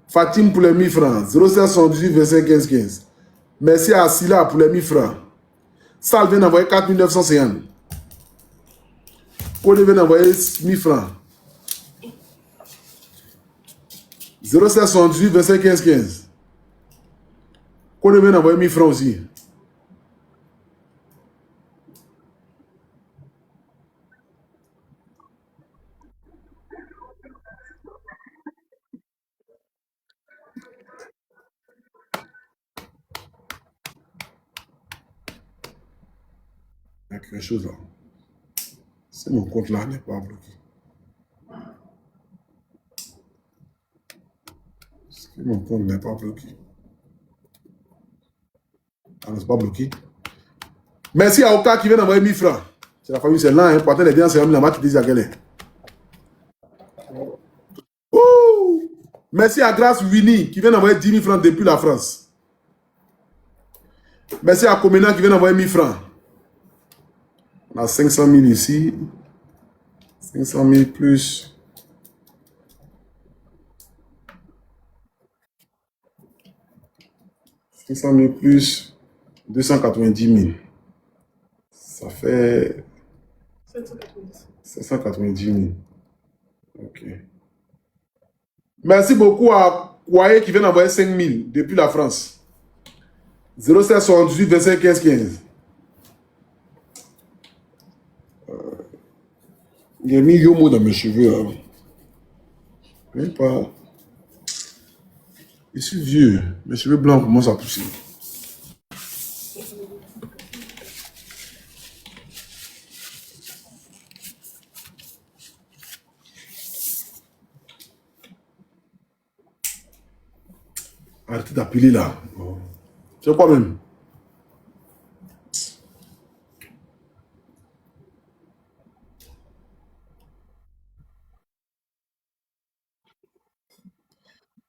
Fatim pour les 1000 francs. 0778 25 15 15. Merci à Silla pour les 1000 francs. Sal vient d'envoyer 4950. Code vient d'envoyer 1000 francs. 0778 25 15 15. Code vient d'envoyer 1000 francs aussi. Il y a quelque chose là. C'est mon compte là n'est pas bloqué. Mon compte n'est pas bloqué. Ah non, c'est pas bloqué. Merci à Oka qui vient d'envoyer 1000 francs. C'est la famille, c'est là, hein. Pour atteindre les derniers, c'est la marque qui dit à quelle est. Merci à Grâce Winnie qui vient d'envoyer 10 000 francs depuis la France. Merci à Comena qui vient d'envoyer 1000 francs. On a 500 000 ici. 500 000 plus. Plus 290 000. Ça fait 790 000. Ok. Merci beaucoup à Kouaye qui vient d'envoyer 5 000 depuis la France. 07 78 25 15 15. Il y a mis Yomo dans mes cheveux. Hein. Même pas. Je suis vieux. Mes cheveux blancs commencent à pousser. Arrêtez d'appeler là. C'est quoi même?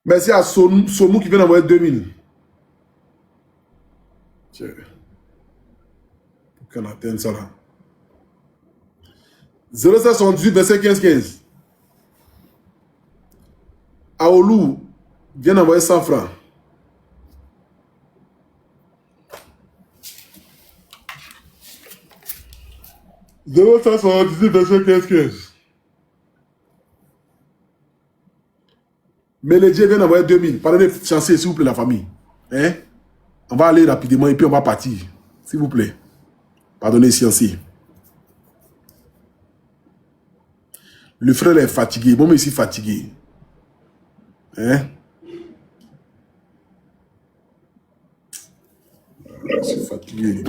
Merci à Somou qui vient d'envoyer 2000. Pour qu'on atteigne ça là. 0778 25 15 15. Aoulou vient d'envoyer 100 francs. Zéro 578 25 15 15. Mélédier vient d'envoyer 2000. Pardonnez, chancez, s'il vous plaît, la famille. Hein? On va aller rapidement et puis on va partir. S'il vous plaît. Pardonnez, Scienci. Le frère est fatigué. Moi, je suis fatigué. Hein? Je suis fatigué.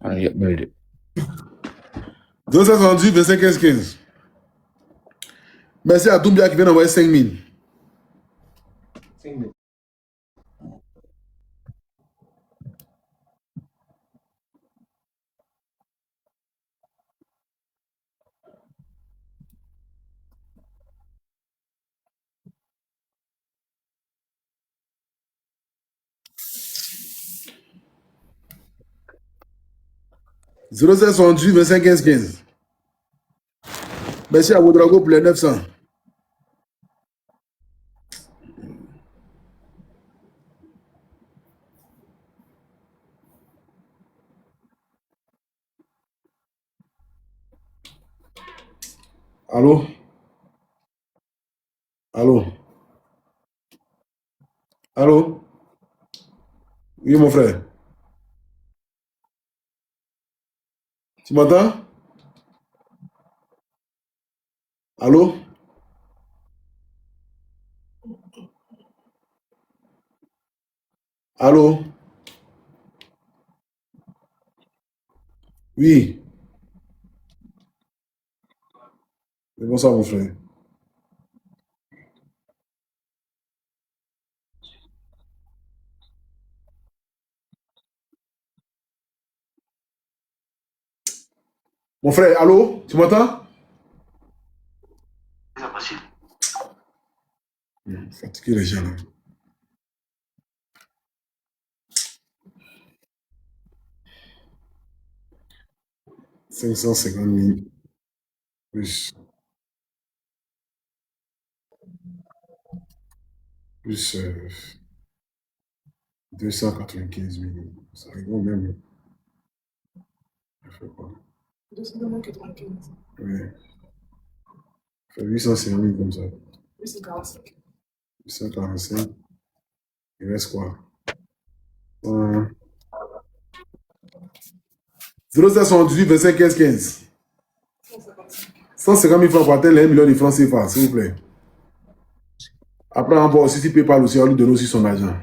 Allez, 278 25 15 15. Merci à Doumbia qui vient d'envoyer 5000. 5000. Zéro 778 25 15 15. Merci à Wodrago pour les 900. Allô? Allô? Allô? Oui, mon frère. Tu m'entends? Allô? Allô? Oui. Bonsoir, mon frère. Mon frère, allô? Tu m'entends? Fatigué les gens là. « 550 000 plus 295 000. Ça rigole même. Ça fait quoi? 295. Oui. Ça fait 850 000 comme ça. 845. 845. Il reste quoi? 078 25 15 15. 150 000 francs pour atteindre les 1 million de francs CFA, s'il vous plaît. Après, on va aussi, si PayPal aussi, on lui donne aussi son argent.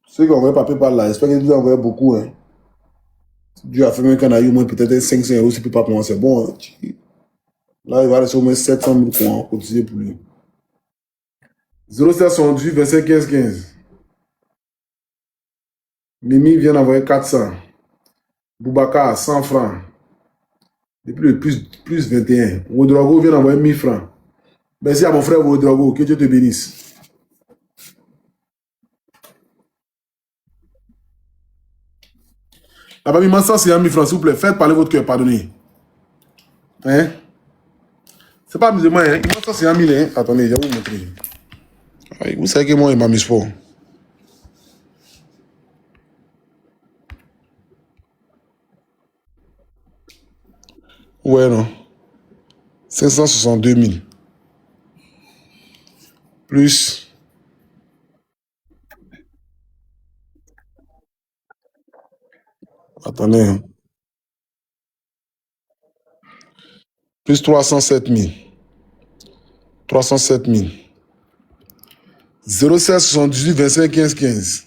Ceux qui ont envoyé par PayPal là, j'espère qu'ils vous ont envoyé beaucoup. Hein. Dieu a fait même qu'on a eu au moins peut-être 500 euros si PayPal pour moi, c'est bon. Hein. Là, il va rester au moins 700 000 pour cotiser pour lui. 0778 25 15 15. Mimi vient d'envoyer 400. Boubacar, 100 francs. Depuis le plus 21. Wodrago vient d'envoyer 1000 francs. Merci à mon frère Wodrago. Que Dieu te bénisse. La famille Mansa, c'est 1000 francs, s'il vous plaît. Faites parler votre cœur, pardonnez. Hein? C'est pas amusement, hein? Mansa, c'est 1000, hein? Attendez, je vais vous montrer. Vous savez que moi, il m'amuse fort. Ouais, non. 562 000. Plus. Attendez. Hein. Plus 307 000. 307 000. 07 78 25 15 15.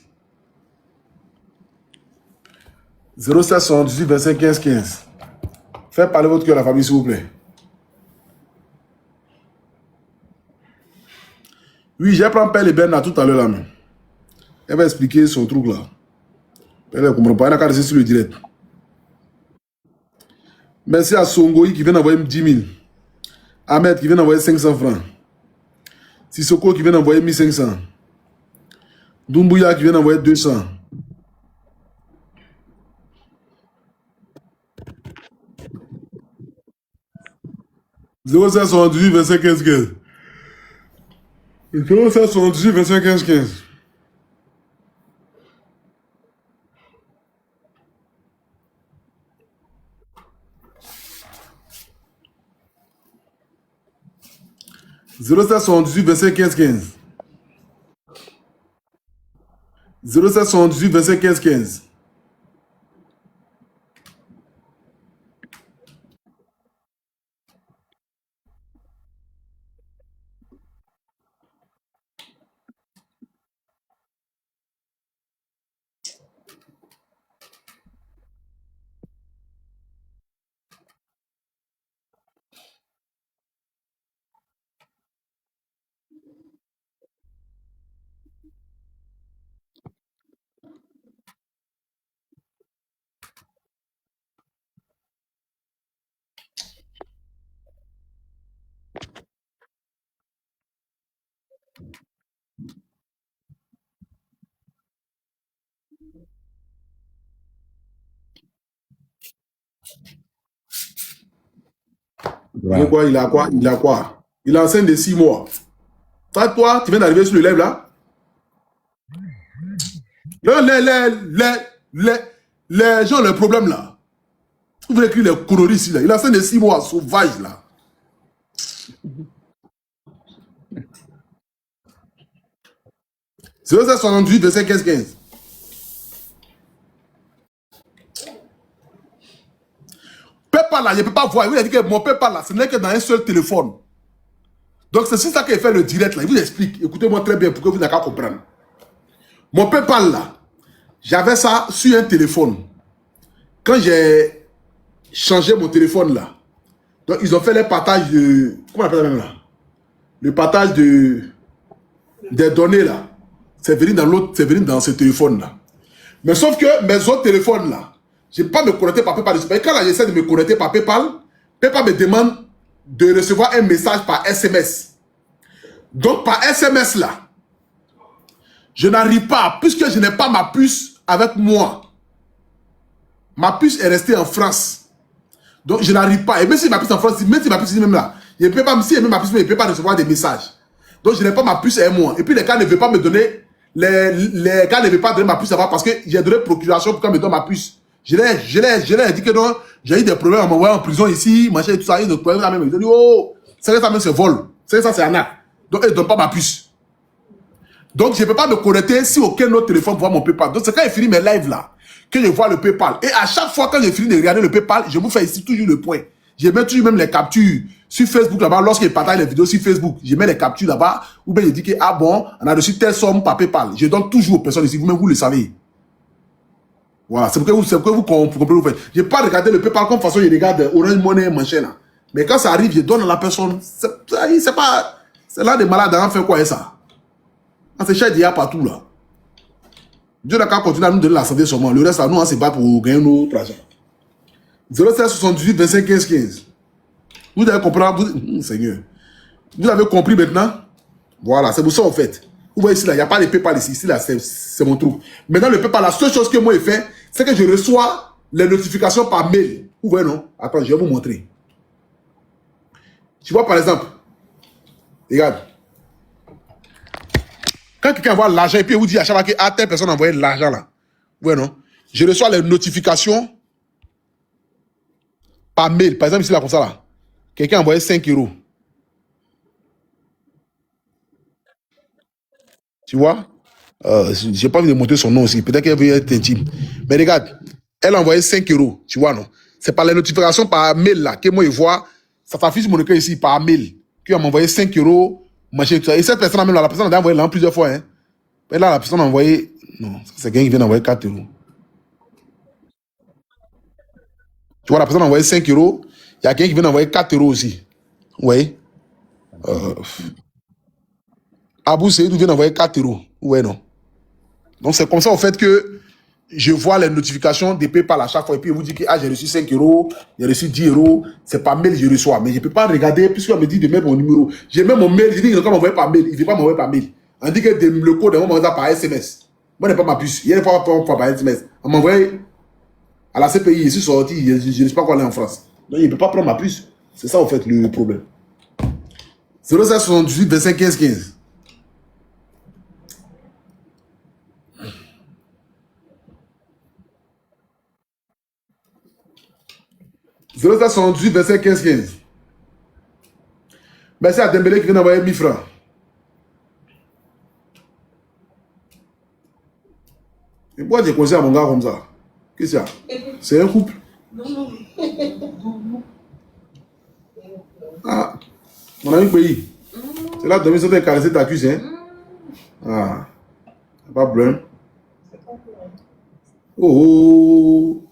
07 78 25 15 15. Faites parler votre cœur, la famille, s'il vous plaît. Oui, j'ai pris Pelle et Bernard tout à l'heure là même. Elle va expliquer son truc là. Elle ne comprend pas, elle n'a qu'à rester sur le direct. Merci à Songoï qui vient d'envoyer 10 000. Ahmed qui vient d'envoyer 500 francs. Sissoko qui vient d'envoyer 1500. Doumbouya qui vient d'envoyer 200. « 0778 25 15 15. 0778 25 15 15. « 0778 25 15 15. 0778 25 15 15. Wow. Quoi, il a quoi? Il a quoi? Il est enceinte de 6 mois. Toi, tu viens d'arriver sur le live là? Les gens, le problème là. Vous voulez écrire les coloris ici là. Il est enceinte de 6 mois, sauvage là. C'est 078 25 15 15. PayPal là, je ne peux pas voir. Il vous a dit que mon PayPal là, ce n'est que dans un seul téléphone. Donc c'est ça qu'il fait le direct là. Il vous explique. Écoutez-moi très bien pour que vous n'ayez qu'à comprendre. Mon PayPal là, j'avais ça sur un téléphone. Quand j'ai changé mon téléphone là, donc ils ont fait le partage de... Comment on appelle ça même là? Le partage des données là. C'est venu dans l'autre, c'est venu dans ce téléphone là. Mais sauf que mes autres téléphones là, je ne peux pas me connecter par PayPal. Et quand j'essaie de me connecter par PayPal, PayPal me demande de recevoir un message par SMS. Donc par SMS là, je n'arrive pas, puisque je n'ai pas ma puce avec moi. Ma puce est restée en France. Donc je n'arrive pas. Et même si ma puce est en France, même si ma puce est même là, je ne peux pas, si même ma puce, je ne peux pas recevoir des messages. Donc je n'ai pas ma puce avec moi. Et puis les gars ne veulent pas me donner, les gars ne veulent pas donner ma puce à moi parce que j'ai donné procuration pour qu'on me donne ma puce. Je l'ai dit que non, j'ai eu des problèmes à m'envoyer en prison ici, machin et tout ça, il y a des problèmes là même. Ils ont dit, oh, c'est que ça même c'est vol. C'est que ça c'est un acte. Donc ils ne donnent pas ma puce. Donc je ne peux pas me connecter si aucun autre téléphone voit mon PayPal. Donc c'est quand il finit mes lives là, que je vois le PayPal. Et à chaque fois quand je finis de regarder le PayPal, je vous fais ici toujours le point. Je mets toujours même les captures sur Facebook là-bas, lorsqu'il partage les vidéos sur Facebook. Je mets les captures là-bas, ou bien je dis que, ah bon, on a reçu telle somme par PayPal. Je donne toujours aux personnes ici, vous-même vous le savez. Voilà, c'est pour que vous comprenez. Vous faites. Je n'ai pas regardé le PayPal comme façon, je regarde Orange Money, machin là. Mais quand ça arrive, je donne à la personne. C'est pas. C'est là des malades, on fait quoi et ça? C'est cher d'IA partout là. Dieu n'a qu'à continuer à nous donner la santé seulement. Le reste, à nous, on se bat pour gagner notre argent. 07 78 25 15 15. Vous avez compris, Seigneur. Vous avez compris maintenant? Voilà, c'est pour ça en fait. Vous voyez ici, là, il n'y a pas de PayPal ici. Ici, là, c'est mon truc. Maintenant, le PayPal, la seule chose que moi j'ai fait, c'est que je reçois les notifications par mail. Vous voyez, non? Attends, je vais vous montrer. Tu vois, par exemple, regarde. Quand quelqu'un envoie l'argent et puis il vous dit à chaque fois que telle personne a envoyé l'argent là. Vous voyez, non? Je reçois les notifications par mail. Par exemple, ici, là, comme ça, là. Quelqu'un a envoyé 5 euros. Tu vois? Je n'ai pas envie de montrer son nom aussi. Peut-être qu'elle veut être intime. Mais regarde, elle a envoyé 5 euros. Tu vois, non? C'est par les notifications par mail là que moi je vois. Ça s'affiche mon écran ici par mail. Qui a envoyé 5 euros. Machin, tout ça. Et cette personne même là, la personne a envoyé là plusieurs fois. Hein. Et là, la personne a envoyé. Non, c'est quelqu'un qui vient d'envoyer 4 euros. Tu vois, la personne a envoyé 5 euros. Il y a quelqu'un qui vient d'envoyer 4 euros aussi. Oui. Abou Seydou vient d'envoyer 4 euros. Ouais, non. Donc, c'est comme ça, au fait, que je vois les notifications des PayPal à chaque fois. Et puis, il vous dit que j'ai reçu 5 euros, j'ai reçu 10 euros. C'est par mail que je reçois. Mais je ne peux pas regarder, puisqu'on me dit de mettre mon numéro. J'ai même mon mail. Je dis qu'il va m'envoyer par mail. Il ne veut pas m'envoyer par mail. On dit que le code, on m'envoie par SMS. Moi, je n'ai pas ma puce. Il y a une fois par SMS. On m'envoie à la CPI. Je suis sorti. Je ne sais pas quoi aller en France. Donc, il ne peut pas prendre ma puce. C'est ça, au fait, le problème. 0778 25 15 15. 0778 25 15 15. Merci à Dembélé qui vient d'envoyer 1000 francs. Et pourquoi tu conseilles à mon gars comme ça? Qu'est-ce que c'est? C'est un couple. Ah, mon ami pays. C'est là que demain, ça t'a caressé ta cuisse, hein? Ah, pas de problème. Oh,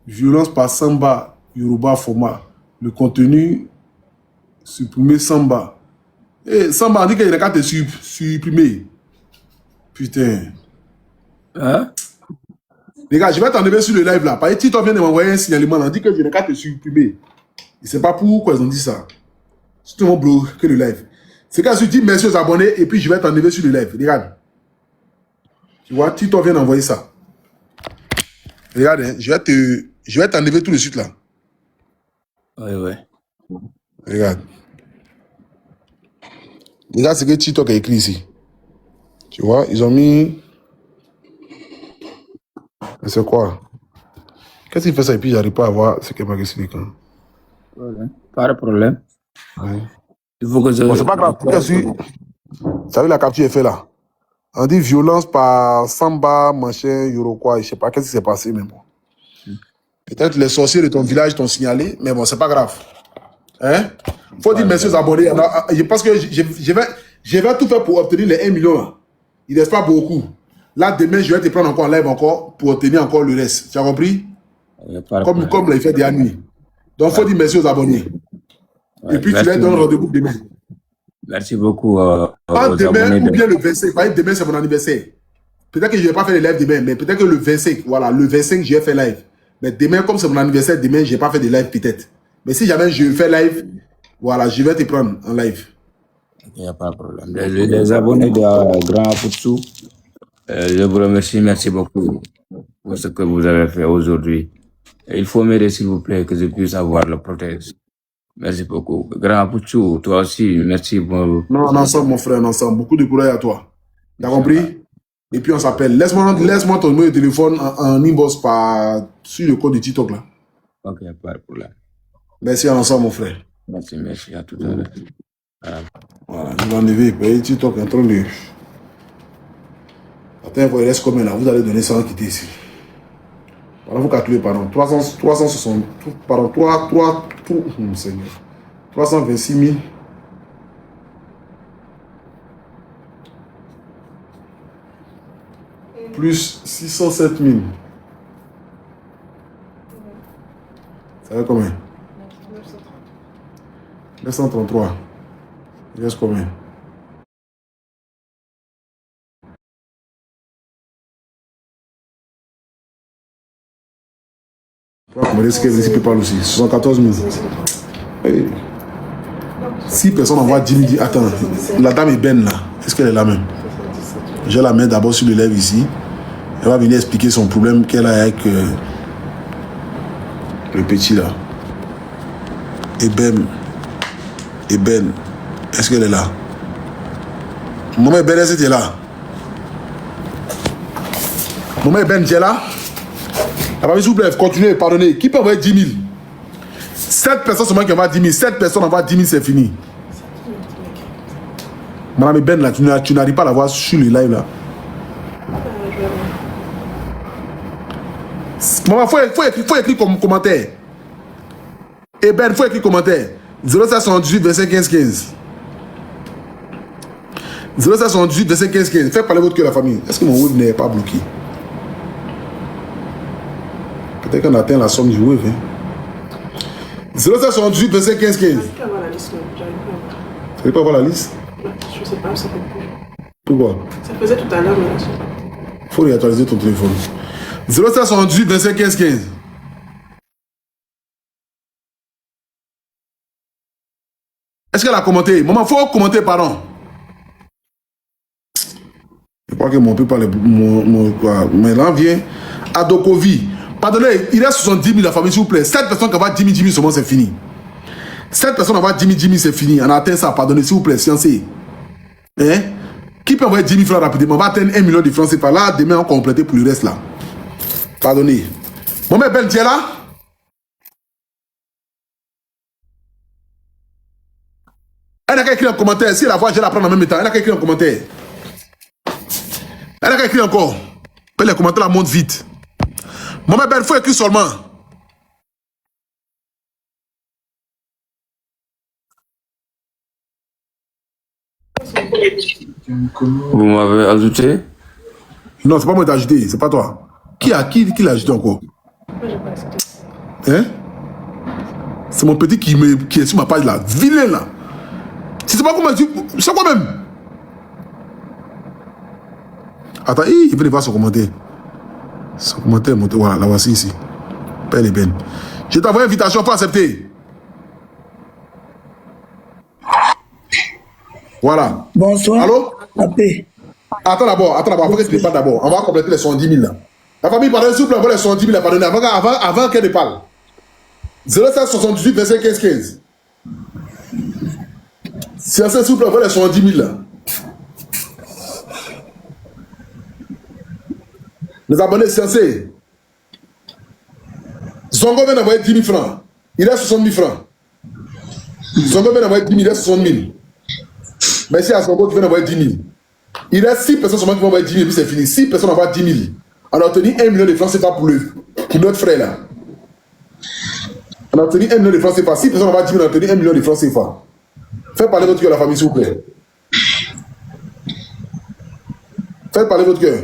violence par Samba, Yoruba format. Le contenu supprimé Samba. Eh, Samba, on dit qu'il y a qu'à te supprimer. Putain. Hein? Les gars, je vais t'enlever sur le live là. Parce que Tito vient de m'envoyer un signalement. On dit que je n'ai qu'à te supprimer. Je ne sais pas pourquoi ils ont dit ça. C'est tout le monde bloqué le live. C'est quand je dis merci aux abonnés et puis je vais t'enlever sur le live. Regarde. Tu vois, Tito vient d'envoyer ça. Regarde, hein, je vais t'enlever tout de suite là. Oui, oui. Regarde. Regarde ce que Tito a écrit ici. Tu vois, ils ont mis. C'est quoi? Qu'est-ce qu'il fait ça et puis j'arrive pas à voir ce qu'il m'a expliqué. Pas de problème. Ouais. Il faut que je... Bon, c'est pas grave. Ça veut la capture est faite là. On dit violence par Samba, machin, Yoroquois, je sais pas qu'est-ce qui s'est passé, mais bon. Peut-être les sorciers de ton village t'ont signalé, mais bon, c'est pas grave. Hein? Faut dire merci aux abonnés. Alors, je pense que je vais tout faire pour obtenir les 1 million là. Il ne reste pas beaucoup. Là, demain, je vais te prendre encore en live encore pour obtenir encore le reste. Tu as compris? Comme l'a fait dernière nuit. Donc, il faut dire merci aux abonnés. Ouais, et puis, tu leur donnes rendez-vous demain. Merci beaucoup. Demain ou bien le 25. Par exemple, demain, c'est mon anniversaire. Peut-être que je ne vais pas faire le live demain, mais peut-être que le 25, voilà, le 25, je vais faire live. Mais demain, comme c'est mon anniversaire, demain, je n'ai pas fait de live peut-être. Mais si jamais je fais live, voilà, je vais te prendre en live. Il n'y a pas de problème. Les abonnés de Grand Poutsou, je vous remercie. Merci beaucoup pour ce que vous avez fait aujourd'hui. Il faut m'aider, s'il vous plaît, que je puisse avoir le protège. Merci beaucoup. Grand Poutsou, toi aussi, merci. Non, ensemble, mon frère, ensemble. Beaucoup de courage à toi. T'as compris? Et puis on s'appelle. Laisse-moi ton numéro de téléphone en inbox sur le code de TikTok là. Ok, pas de problème. Merci ensemble, mon frère. Merci. À tout à l'heure. Voilà, je vais enlever. Voyez, TikTok est en train de. Attends, il reste combien là? Vous allez donner ça en quitter ici. Pardon, vous calculez, pardon. 360. Pardon, 3. Seigneur. 326 000. Plus 607 000. Ça fait combien? 933. Il reste combien? On va commander ce qu'elle veut, PayPal aussi. 74 000. Hey. 6 personnes envoient 10 000. Attends, la dame est belle là. Est-ce qu'elle est là même? Je la mets d'abord sur le lèvre ici. Elle va venir expliquer son problème qu'elle a avec le petit là. Eben. Est-ce qu'elle est là? Maman Eben, est-ce que tu es là? Maman Eben, tu es là? La famille, s'il vous plaît, continuez, pardonnez. Qui peut envoyer 10 000? 7 personnes seulement qui envoient 10 000. 7 personnes envoient 10 000, c'est fini. Madame Eben, là, tu n'arrives pas à la voir sur le live là. Maman, faut écrire comme commentaire. Eben, faut écrire commentaire. 0778 25 15 15. 0778 25 15 15. Faites parler votre cœur, la famille. Est-ce que mon web n'est pas bloqué? Peut-être qu'on atteint la somme du web. Hein? 0778 25 15 15. Tu ne peux pas voir la liste? Je sais pas, ça fait plus. Pourquoi? Ça faisait tout à l'heure, mais là, je sais pas. Il faut réactualiser ton téléphone. 0778 25 15 15. Est-ce qu'elle a commenté? Maman, il faut commenter, pardon. Je crois que mon peut pas mais là vient Adokovi. Pardonnez, il reste 70 000 la famille, s'il vous plaît. 7 personnes qui envoient 10 000, 10 000 seulement, c'est fini. 7 personnes envoient 10 000, 10 000, c'est fini. On a atteint ça, pardonnez, s'il vous plaît, sciencé. Hein? Qui peut envoyer 10 000 francs rapidement? On va atteindre 1 million de francs, c'est pas là. Demain, on complète pour le reste là. Pardonnez. Maman Ben, tu es là? Elle n'a qu'à écrire un commentaire. Si la voix, je vais la prendre en même temps. Elle n'a qu'à écrire un commentaire. Elle n'a qu'à écrire encore. Les commentaires la montent vite. Maman Ben, il faut écrire seulement. Vous m'avez ajouté? Non, c'est pas moi qui t'ai ajouté, c'est pas toi. Qui l'a ajouté encore? Hein? C'est mon petit qui est sur ma page là. Vilain là. Tu sais pas comment tu. C'est quoi même? Attends, il veut voir son commentaire. Son commentaire, voilà, la voici ici. Père les Ben. Je t'envoie une invitation pour accepter. Voilà. Bonsoir. Allô? Appé. Attends d'abord, faut que tu ne parles d'abord. On va compléter les 70 000 là. La famille, pardonne, s'il vous plaît, on va les 70 000 là, pardonnez, avant qu'elle ne parle. 0778 25 15 15. S'il vous plaît, on va les 70 000 là. Les abonnés censés. Zongo vient d'envoyer 10 000 francs. Il a 60 000 francs. Zongo vient d'envoyer 10 000, il a 60 000. Merci à Zongo qui vient d'envoyer 10 000. Il reste 6 personnes seulement qui vont envoyer 10 000, puis c'est fini. 6 personnes envoient 10 000. On a obtenu 1 million de francs, c'est pas pour notre frère là. On a obtenu 1 million de francs, c'est pas. 6 personnes envoient 10 000, on a obtenu 1 million de francs, c'est pas. Faites parler votre cœur à la famille, s'il vous plaît. Faites parler votre cœur.